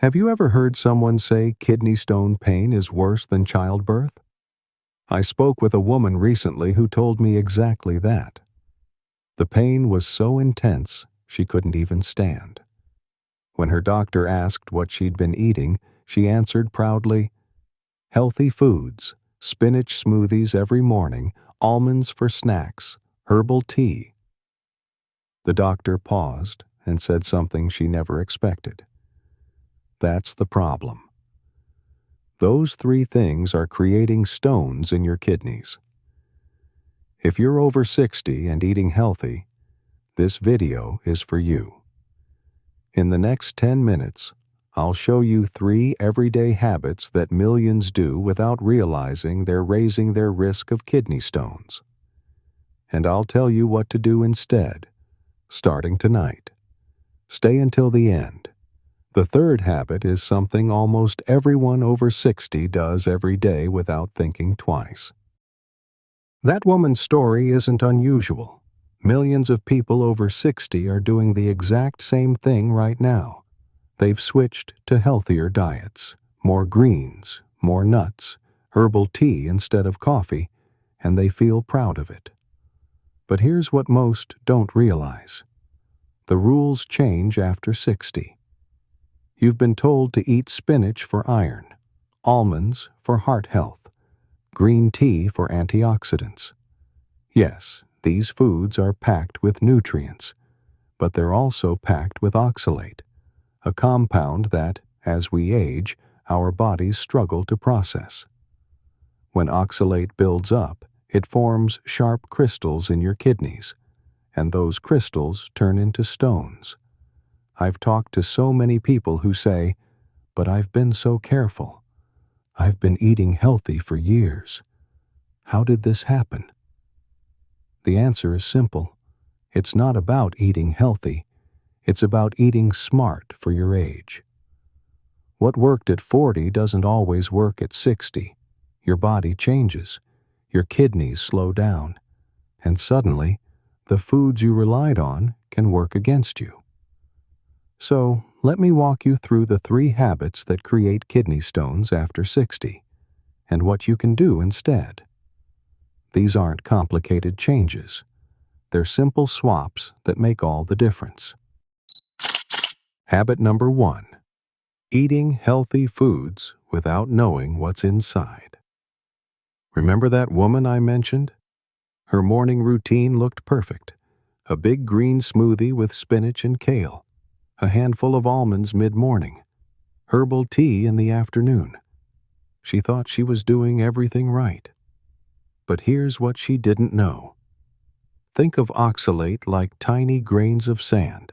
Have you ever heard someone say kidney stone pain is worse than childbirth? I spoke with a woman recently who told me exactly that. The pain was so intense she couldn't even stand. When her doctor asked what she'd been eating, she answered proudly, "Healthy foods, spinach smoothies every morning, almonds for snacks, herbal tea." The doctor paused and said something she never expected. That's the problem. Those three things are creating stones in your kidneys. If you're over 60 and eating healthy, this video is for you. In the next 10 minutes, I'll show you 3 everyday habits that millions do without realizing they're raising their risk of kidney stones. And I'll tell you what to do instead, starting tonight. Stay until the end. The third habit is something almost everyone over 60 does every day without thinking twice. That woman's story isn't unusual. Millions of people over 60 are doing the exact same thing right now. They've switched to healthier diets, more greens, more nuts, herbal tea instead of coffee, and they feel proud of it. But here's what most don't realize. The rules change after 60. You've been told to eat spinach for iron, almonds for heart health, green tea for antioxidants. Yes, these foods are packed with nutrients, but they're also packed with oxalate, a compound that, as we age, our bodies struggle to process. When oxalate builds up, it forms sharp crystals in your kidneys, and those crystals turn into stones. I've talked to so many people who say, "But I've been so careful. I've been eating healthy for years. How did this happen?" The answer is simple. It's not about eating healthy. It's about eating smart for your age. What worked at 40 doesn't always work at 60. Your body changes. Your kidneys slow down. And suddenly, the foods you relied on can work against you. So, let me walk you through the 3 habits that create kidney stones after 60, and what you can do instead. These aren't complicated changes. They're simple swaps that make all the difference. Habit number 1. Eating healthy foods without knowing what's inside. Remember that woman I mentioned? Her morning routine looked perfect. A big green smoothie with spinach and kale. A handful of almonds mid-morning, herbal tea in the afternoon. She thought she was doing everything right. But here's what she didn't know. Think of oxalate like tiny grains of sand.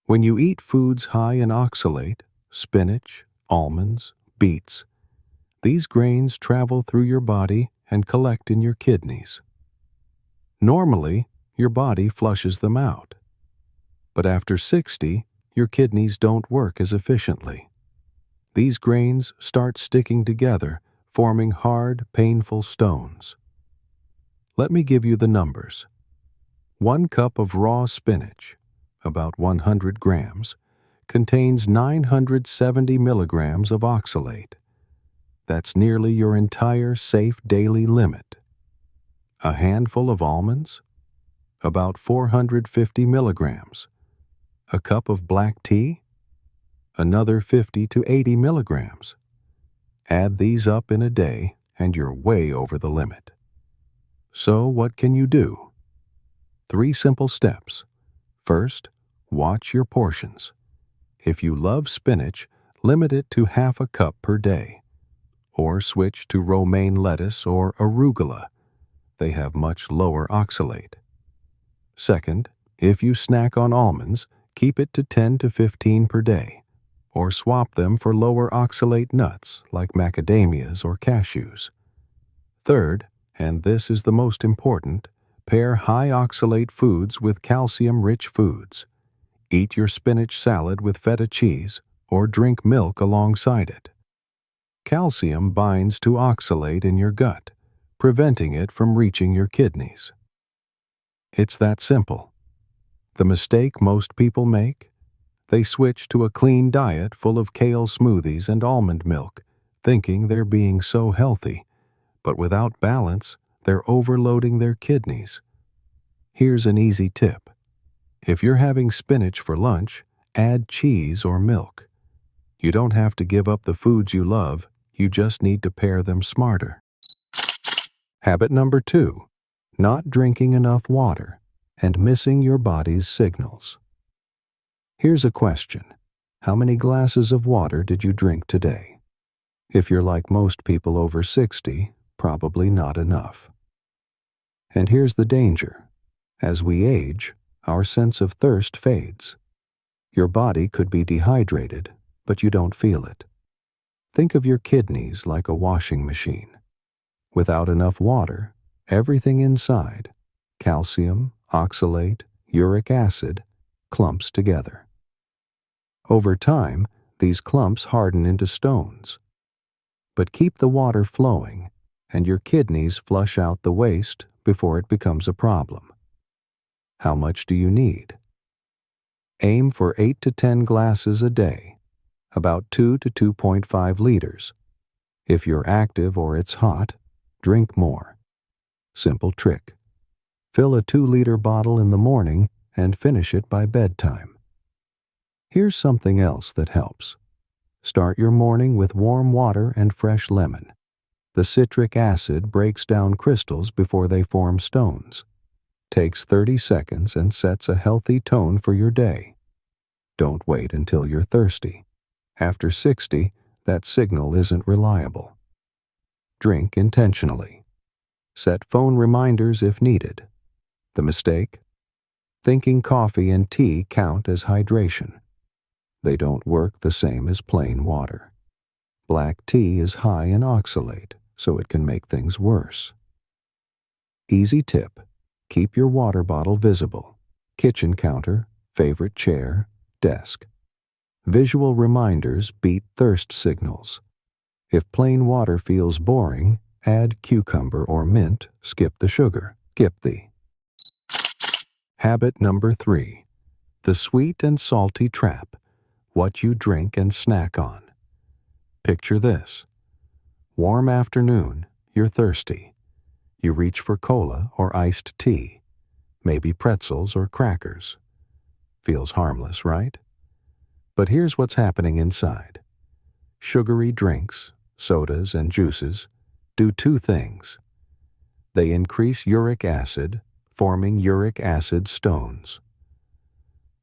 When you eat foods high in oxalate, spinach, almonds, beets, these grains travel through your body and collect in your kidneys. Normally, your body flushes them out. But after 60, your kidneys don't work as efficiently. These grains start sticking together, forming hard, painful stones. Let me give you the numbers. 1 cup of raw spinach, about 100 grams, contains 970 milligrams of oxalate. That's nearly your entire safe daily limit. A handful of almonds, about 450 milligrams. A cup of black tea, another 50 to 80 milligrams. Add these up in a day and you're way over the limit. So what can you do? 3 simple steps. First, watch your portions. If you love spinach, limit it to half a cup per day. Or switch to romaine lettuce or arugula. They have much lower oxalate. Second, if you snack on almonds, keep it to 10 to 15 per day, or swap them for lower oxalate nuts like macadamias or cashews. Third, and this is the most important, pair high oxalate foods with calcium-rich foods. Eat your spinach salad with feta cheese or drink milk alongside it. Calcium binds to oxalate in your gut, preventing it from reaching your kidneys. It's that simple. The mistake most people make? They switch to a clean diet full of kale smoothies and almond milk, thinking they're being so healthy, but without balance, they're overloading their kidneys. Here's an easy tip. If you're having spinach for lunch, add cheese or milk. You don't have to give up the foods you love, you just need to pair them smarter. Habit number 2, not drinking enough water and missing your body's signals. Here's a question. How many glasses of water did you drink today? If you're like most people over 60, probably not enough. And here's the danger. As we age, our sense of thirst fades. Your body could be dehydrated, but you don't feel it. Think of your kidneys like a washing machine. Without enough water, everything inside, calcium, oxalate, uric acid, clumps together. Over time, these clumps harden into stones. But keep the water flowing, and your kidneys flush out the waste before it becomes a problem. How much do you need? Aim for 8 to 10 glasses a day, about 2 to 2.5 liters. If you're active or it's hot, drink more. Simple trick. Fill a 2-liter bottle in the morning and finish it by bedtime. Here's something else that helps. Start your morning with warm water and fresh lemon. The citric acid breaks down crystals before they form stones. Takes 30 seconds and sets a healthy tone for your day. Don't wait until you're thirsty. After 60, that signal isn't reliable. Drink intentionally. Set phone reminders if needed. The mistake? Thinking coffee and tea count as hydration. They don't work the same as plain water. Black tea is high in oxalate, so it can make things worse. Easy tip. Keep your water bottle visible. Kitchen counter, favorite chair, desk. Visual reminders beat thirst signals. If plain water feels boring, add cucumber or mint, skip the sugar. Habit number 3. The sweet and salty trap. What you drink and snack on. Picture this. Warm afternoon, you're thirsty. You reach for cola or iced tea, maybe pretzels or crackers. Feels harmless, right? But here's what's happening inside. Sugary drinks, sodas, and juices do 2 things. They increase uric acid, forming uric acid stones.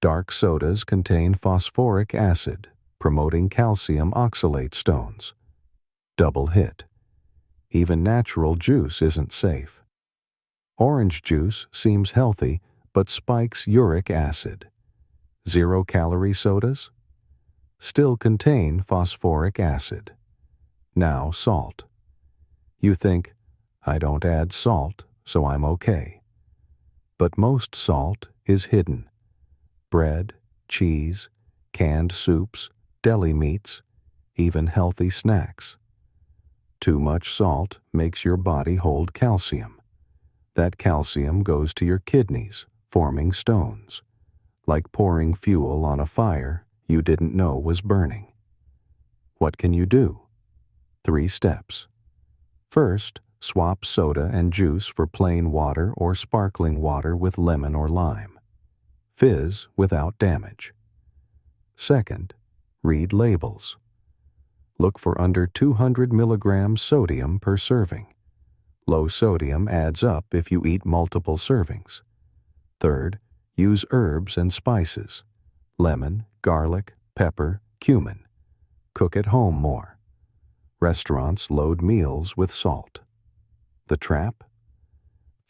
Dark sodas contain phosphoric acid, promoting calcium oxalate stones. Double hit. Even natural juice isn't safe. Orange juice seems healthy, but spikes uric acid. 0-calorie sodas? Still contain phosphoric acid. Now salt. You think, I don't add salt, so I'm okay. But most salt is hidden. Bread, cheese, canned soups, deli meats, even healthy snacks. Too much salt makes your body hold calcium. That calcium goes to your kidneys, forming stones, like pouring fuel on a fire you didn't know was burning. What can you do? 3 steps. First, swap soda and juice for plain water or sparkling water with lemon or lime. Fizz without damage. Second, read labels. Look for under 200 milligrams sodium per serving. Low sodium adds up if you eat multiple servings. Third, use herbs and spices. Lemon, garlic, pepper, cumin. Cook at home more. Restaurants load meals with salt. The trap?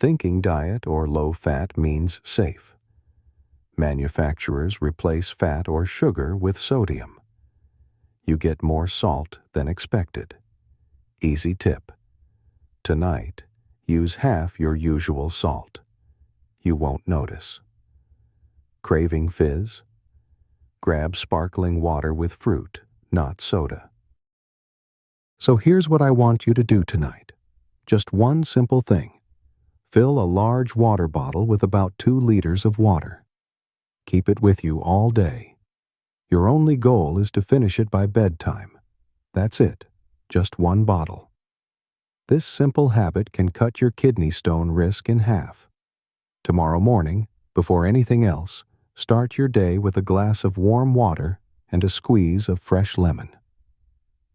Thinking diet or low fat means safe. Manufacturers replace fat or sugar with sodium. You get more salt than expected. Easy tip. Tonight, use half your usual salt. You won't notice. Craving fizz? Grab sparkling water with fruit, not soda. So here's what I want you to do tonight. Just one simple thing. Fill a large water bottle with about 2 liters of water. Keep it with you all day. Your only goal is to finish it by bedtime. That's it, just one bottle. This simple habit can cut your kidney stone risk in half. Tomorrow morning, before anything else, start your day with a glass of warm water and a squeeze of fresh lemon.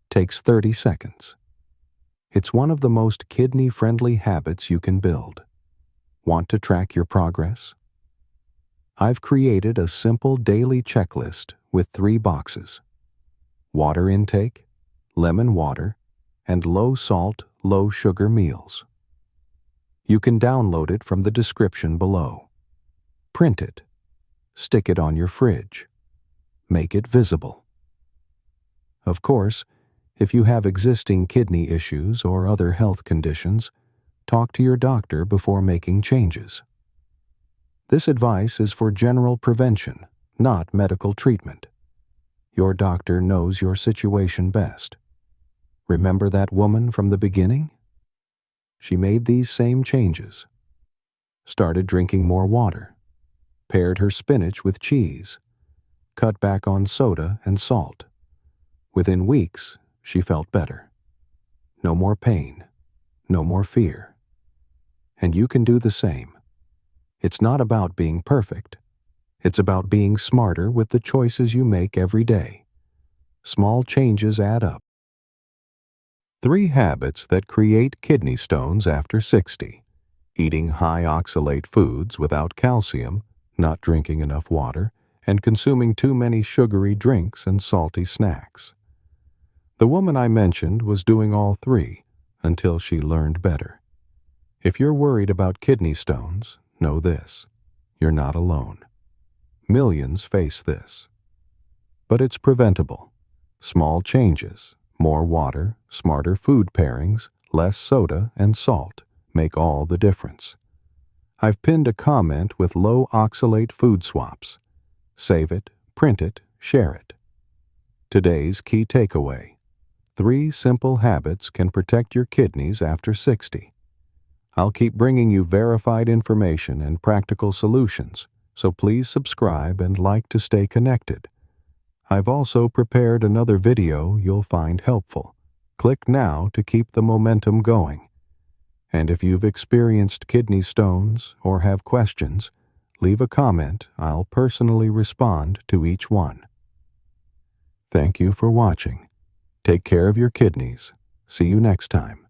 Takes 30 seconds. It's one of the most kidney-friendly habits you can build. Want to track your progress? I've created a simple daily checklist with 3 boxes: water intake, lemon water, and low-salt, low-sugar meals. You can download it from the description below. Print it. Stick it on your fridge. Make it visible. Of course, if you have existing kidney issues or other health conditions, talk to your doctor before making changes. This advice is for general prevention, not medical treatment. Your doctor knows your situation best. Remember that woman from the beginning? She made these same changes. Started drinking more water, paired her spinach with cheese, cut back on soda and salt. Within weeks, she felt better. No more pain, no more fear. And you can do the same. It's not about being perfect. It's about being smarter with the choices you make every day. Small changes add up. 3 habits that create kidney stones after 60. Eating high-oxalate foods without calcium, not drinking enough water, and consuming too many sugary drinks and salty snacks. The woman I mentioned was doing all 3 until she learned better. If you're worried about kidney stones, know this: you're not alone. Millions face this. But it's preventable. Small changes, more water, smarter food pairings, less soda and salt make all the difference. I've pinned a comment with low oxalate food swaps. Save it, print it, share it. Today's key takeaway: 3 simple habits can protect your kidneys after 60. I'll keep bringing you verified information and practical solutions, so please subscribe and like to stay connected. I've also prepared another video you'll find helpful. Click now to keep the momentum going. And if you've experienced kidney stones or have questions, leave a comment. I'll personally respond to each one. Thank you for watching. Take care of your kidneys. See you next time.